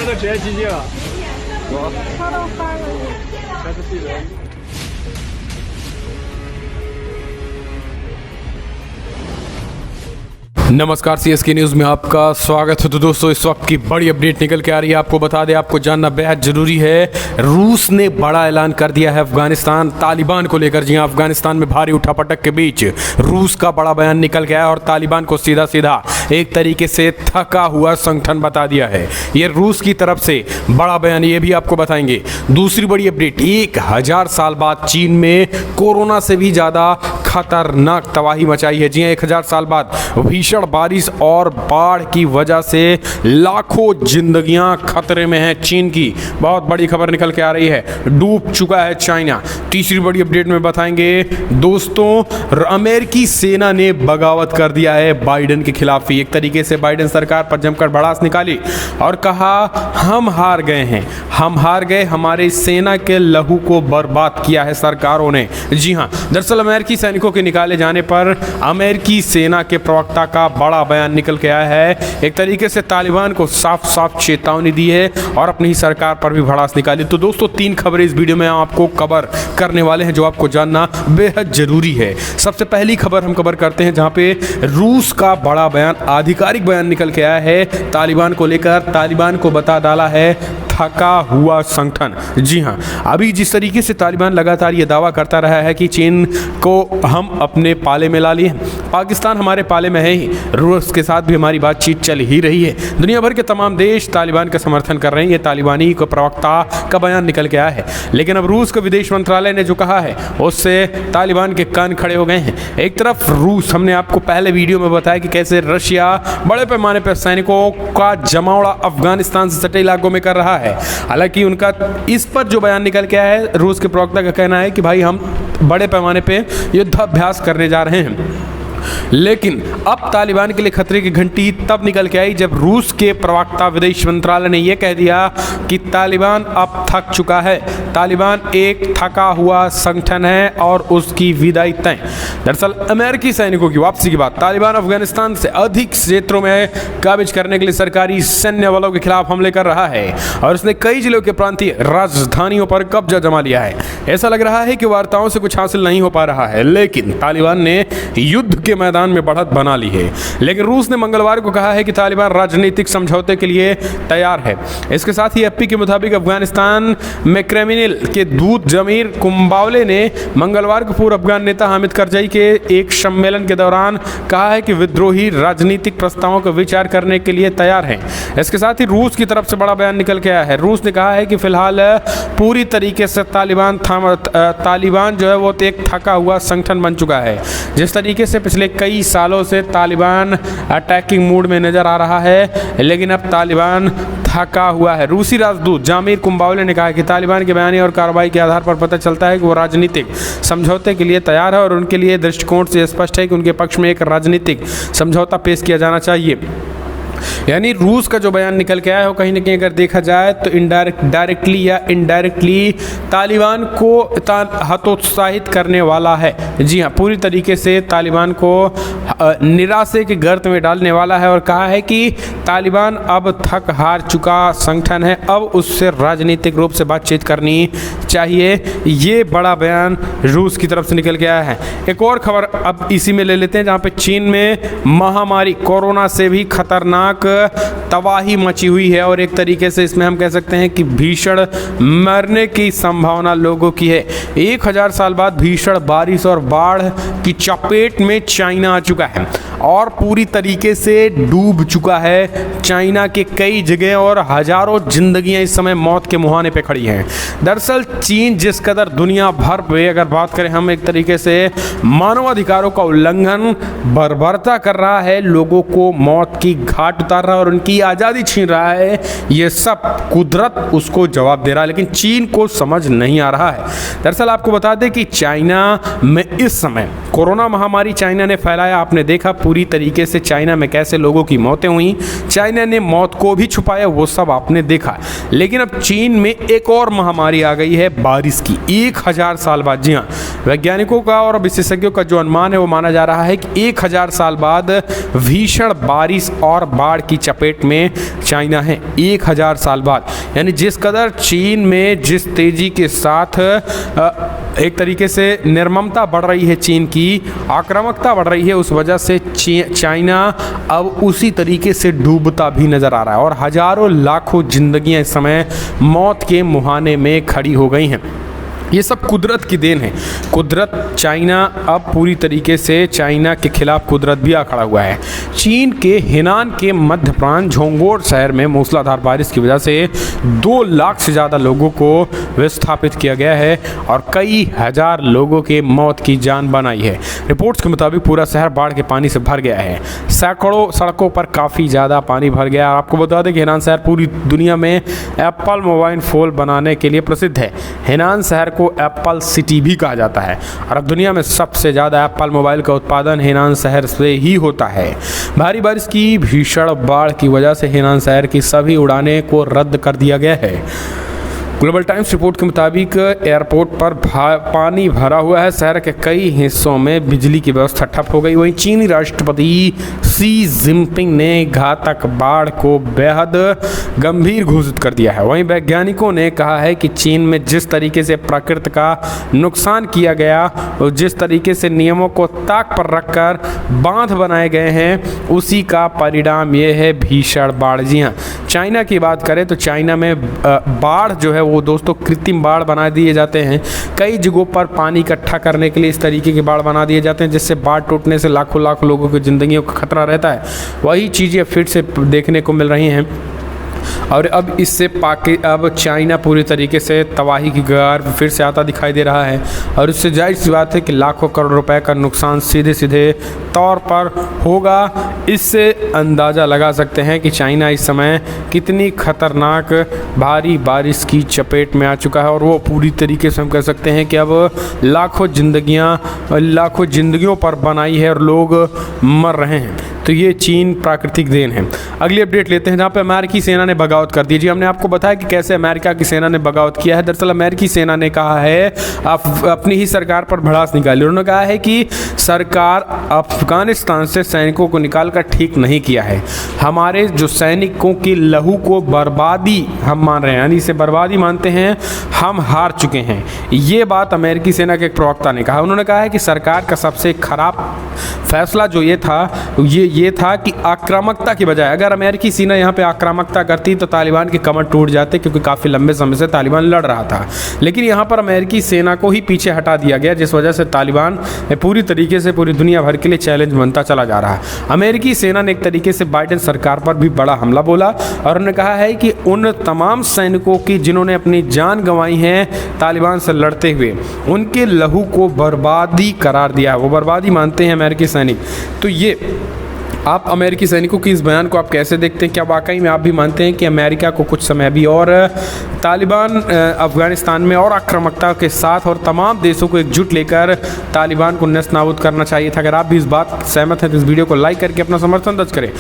他都学机器了。超到翻了。他是地人。 नमस्कार CSK news में आपका स्वागत है। तो दोस्तों इस वक्त की बड़ी अपडेट निकल के आ रही है। आपको बता दें, आपको जानना बेहद ज़रूरी है। रूस ने बड़ा ऐलान कर दिया है अफगानिस्तान तालिबान को लेकर। जी हाँ, अफगानिस्तान में भारी उठापटक के बीच रूस का बड़ा बयान निकल गया है और तालिबान को सीधा सीधा एक तरीके से थका हुआ संगठन बता दिया है। ये रूस की तरफ से बड़ा बयान, ये भी आपको बताएंगे। दूसरी बड़ी अपडेट, 1000 साल बाद चीन में कोरोना से भी ज़्यादा खतरनाक तबाही मचाई है। जी हाँ, 1000 साल बाद भीषण बारिश और बाढ़ की वजह से लाखों जिंदगियां खतरे में हैं। चीन की बहुत बड़ी खबर निकल के आ रही है, डूब चुका है चाइना। तीसरी बड़ी अपडेट में बताएंगे दोस्तों, अमेरिकी सेना ने बगावत कर दिया है बाइडेन के खिलाफ। एक तरीके से बाइडेन सरकार पर जमकर भड़ास निकाली और कहा हम हार गए हैं, हम हार गए, हमारे सेना के लहू को बर्बाद किया है सरकारों ने। जी हाँ, दरअसल अमेरिकी सैनिकों के निकाले जाने पर अमेरिकी सेना के प्रवक्ता का बड़ा बयान निकल के आया है। एक तरीके से तालिबान को साफ साफ चेतावनी दी है और अपनी ही सरकार पर भी भड़ास निकाली। तो दोस्तों 3 खबरें इस वीडियो में आपको कवर करने वाले हैं जो आपको जानना बेहद जरूरी है। सबसे पहली खबर हम कवर करते हैं जहां पे रूस का बड़ा बयान, आधिकारिक बयान निकल के आया है तालिबान को लेकर। तालिबान को बता डाला है थका हुआ संगठन। जी हाँ, अभी जिस तरीके से तालिबान लगातार ये दावा करता रहा है कि चीन को हम अपने पाले में ला लिए, पाकिस्तान हमारे पाले में है ही, रूस के साथ भी हमारी बातचीत चल ही रही है, दुनिया भर के तमाम देश तालिबान का समर्थन कर रहे हैं, ये तालिबानी को प्रवक्ता का बयान निकल के आया है। लेकिन अब रूस का विदेश मंत्रालय ने जो कहा है उससे तालिबान के कान खड़े हो गए हैं। एक तरफ रूस, हमने आपको पहले वीडियो में बताया कि कैसे रशिया बड़े पैमाने पर सैनिकों का जमावड़ा अफगानिस्तान से सटे इलाकों में कर रहा है। हालांकि उनका इस पर जो बयान निकल के आया है, रूस के प्रवक्ता का कहना है कि भाई हम बड़े पैमाने पे युद्धाभ्यास करने जा रहे हैं। लेकिन अब तालिबान के लिए खतरे की घंटी तब निकल के आई जब रूस के प्रवक्ता विदेश मंत्रालय ने यह कह दिया कि तालिबान अब थक चुका है, तालिबान एक थका हुआ संगठन है और उसकी विदाई तय। दरअसल अमेरिकी सैनिकों की वापसी के बाद तालिबान अफगानिस्तान से अधिक क्षेत्रों में काबिज करने के लिए सरकारी सैन्य बलों के खिलाफ हमले कर रहा है और उसने कई जिलों के प्रांतीय राजधानियों पर कब्जा जमा लिया है। ऐसा लग रहा है कि वार्ताओं से कुछ हासिल नहीं हो पा रहा है, लेकिन तालिबान ने युद्ध के मैदान में बढ़त बना ली है। लेकिन रूस ने मंगलवार को कहा है कि तालिबान राजनीतिक समझौते के लिए तैयार है। इसके साथ ही एएफपी के मुताबिक अफगानिस्तान में क्रेमलिन के दूत जमीर कुंबावले ने मंगलवार को पूर्व अफगान नेता हामिद करजई के एक सम्मेलन के दौरान कहा है कि विद्रोही राजनीतिक प्रस्तावों का विचार करने के लिए तैयार हैं। इसके साथ ही रूस की तरफ से बड़ा बयान निकल के आया है। रूस ने कहा है कि फिलहाल पूरी तरीके से तालिबान जो है वो एक थका हुआ संगठन बन चुका है। जिस तरीके से पिछले कई सालों से तालिबान अटैकिंग मूड में नजर आ रहा है, लेकिन अब तालिबान थका हुआ है। रूसी राजदूत जामिर कुंबावले ने कहा कि तालिबान के बयान और कार्रवाई के आधार पर पता चलता है कि वो राजनीतिक समझौते के लिए तैयार है और उनके लिए दृष्टिकोण से स्पष्ट है कि उनके पक्ष में एक राजनीतिक समझौता पेश किया जाना चाहिए। यानी रूस का जो बयान निकल के आया है वो कहीं ना कहीं अगर देखा जाए तो डायरेक्टली या इनडायरेक्टली तालिबान को हतोत्साहित करने वाला है। जी हाँ, पूरी तरीके से तालिबान को निराशे के गर्त में डालने वाला है और कहा है कि तालिबान अब थक हार चुका संगठन है, अब उससे राजनीतिक रूप से बातचीत करनी चाहिए। ये बड़ा बयान रूस की तरफ से निकल के आया है। एक और खबर अब इसी में ले लेते हैं जहाँ पे चीन में महामारी कोरोना से भी खतरनाक तबाही मची हुई है और एक तरीके से इसमें हम कह सकते हैं कि भीषण मरने की संभावना लोगों की है। 1000 साल बाद भीषण बारिश और बाढ़ की चपेट में चाइना आ चुका है और पूरी तरीके से डूब चुका है चाइना के कई जगह और हजारों जिंदगियां इस समय मौत के मुहाने पे खड़ी हैं। दरअसल चीन जिस कदर दुनिया भर पे अगर बात करें हम, एक तरीके से मानवाधिकारों का उल्लंघन बर्बरता कर रहा है, लोगों को मौत की घाट उतार रहा है और उनकी आज़ादी छीन रहा है। ये सब कुदरत उसको जवाब दे रहा है, लेकिन चीन को समझ नहीं आ रहा है। दरअसल आपको बता दें कि चाइना में इस समय कोरोना महामारी चाइना ने फैलाया। आपने देखा पूरी तरीके से चाइना में कैसे लोगों की मौतें हुई, चाइना ने मौत को भी छुपाया, वो सब आपने देखा। लेकिन अब चीन में एक और महामारी आ गई है बारिश की, 1000 साल बाद। जी हाँ, वैज्ञानिकों का और विशेषज्ञों का जो अनुमान है वो माना जा रहा है कि 1000 साल बाद भीषण बारिश और बाढ़ की चपेट में चाइना है। 1000 साल बाद, यानी जिस कदर चीन में जिस तेजी के साथ एक तरीके से निर्ममता बढ़ रही है, चीन की आक्रामकता बढ़ रही है, उस वजह से चाइना अब उसी तरीके से डूबता भी नज़र आ रहा है और हजारों लाखों जिंदगियां इस समय मौत के मुहाने में खड़ी हो गई हैं। ये सब कुदरत की देन है। कुदरत, चाइना अब पूरी तरीके से चाइना के खिलाफ कुदरत भी आ खड़ा हुआ है। चीन के हेनान के मध्य प्रांत झोंगोर शहर में मूसलाधार बारिश की वजह से 2 लाख से ज़्यादा लोगों को विस्थापित किया गया है और कई हजार लोगों के मौत की जान बनाई है। रिपोर्ट्स के मुताबिक पूरा शहर बाढ़ के पानी से भर गया है। सैकड़ों सड़कों पर काफ़ी ज़्यादा पानी भर गया। आपको बता दें कि हेनान शहर पूरी दुनिया में एप्पल मोबाइल फ़ोन बनाने के लिए प्रसिद्ध है। हेनान शहर को एप्पल सिटी भी कहा जाता है और अब दुनिया में सबसे ज़्यादा एप्पल मोबाइल का उत्पादन हेनान शहर से ही होता है। भारी बारिश की भीषण बाढ़ की वजह से हेनान शहर की सभी उड़ानें को रद्द कर दिया गया है। ग्लोबल टाइम्स रिपोर्ट के मुताबिक एयरपोर्ट पर पानी भरा हुआ है। शहर के कई हिस्सों में बिजली की व्यवस्था ठप हो गई। वहीं चीनी राष्ट्रपति शी जिनपिंग ने घातक बाढ़ को बेहद गंभीर घोषित कर दिया है। वहीं वैज्ञानिकों ने कहा है कि चीन में जिस तरीके से प्रकृति का नुकसान किया गया और जिस तरीके से नियमों को ताक पर रखकर बांध बनाए गए हैं, उसी का परिणाम ये है भीषण बाढ़। जी हाँ, चाइना की बात करें तो चाइना में बाढ़ जो है वो दोस्तों कृत्रिम बाढ़ बना दिए जाते हैं। कई जगहों पर पानी इकट्ठा करने के लिए इस तरीके के बाढ़ बना दिए जाते हैं, जिससे बाढ़ टूटने से लाखों लाख लोगों की ज़िंदगियों का खतरा रहता है। वही चीज़ें फिर से देखने को मिल रही हैं और अब इससे अब चाइना पूरी तरीके से तबाही की कगार फिर से आता दिखाई दे रहा है और इससे जाहिर सी बात है कि लाखों करोड़ रुपए का नुकसान सीधे सीधे तौर पर होगा। इससे अंदाज़ा लगा सकते हैं कि चाइना इस समय कितनी खतरनाक भारी बारिश की चपेट में आ चुका है और वो पूरी तरीके से हम कह सकते हैं कि अब लाखों जिंदगियों पर बनाई है और लोग मर रहे हैं। तो ये चीन प्राकृतिक देन है। अगली अपडेट लेते हैं जहाँ पे अमेरिकी सेना ने बगावत कर दी। जी, हमने आपको बताया कि कैसे अमेरिका की सेना ने बगावत किया है। दरअसल अमेरिकी सेना ने कहा है, अपनी ही सरकार पर भड़ास निकाली। उन्होंने कहा है कि सरकार अफगानिस्तान से सैनिकों को निकालकर ठीक नहीं किया है। हमारे जो सैनिकों की लहू को बर्बादी हम मान रहे हैं, यानी इसे बर्बादी मानते हैं, हम हार चुके हैं। ये बात अमेरिकी सेना के एक प्रवक्ता ने कहा। उन्होंने कहा है कि सरकार का सबसे खराब फैसला जो ये था कि आक्रामकता की बजाय अगर अमेरिकी सेना यहाँ पे आक्रामकता करती तो तालिबान के कमर टूट जाते, क्योंकि काफ़ी लंबे समय से तालिबान लड़ रहा था। लेकिन यहाँ पर अमेरिकी सेना को ही पीछे हटा दिया गया, जिस वजह से तालिबान पूरी तरीके से पूरी दुनिया भर के लिए चैलेंज बनता चला जा रहा है। अमेरिकी सेना ने एक तरीके से बाइडेन सरकार पर भी बड़ा हमला बोला और उन्होंने कहा है कि उन तमाम सैनिकों की जिन्होंने अपनी जान गंवाई है तालिबान से लड़ते हुए, उनके लहू को बर्बादी करार दिया है। वो बर्बादी मानते हैं अमेरिकी सैनिक। तो ये आप अमेरिकी सैनिकों की इस बयान को आप कैसे देखते हैं? क्या वाकई में आप भी मानते हैं कि अमेरिका को कुछ समय अभी और तालिबान अफगानिस्तान में और आक्रामकता के साथ और तमाम देशों को एकजुट लेकर तालिबान को नष्ट नाबूद करना चाहिए था? अगर आप भी इस बात सहमत हैं तो इस वीडियो को लाइक करके अपना समर्थन दर्ज करें।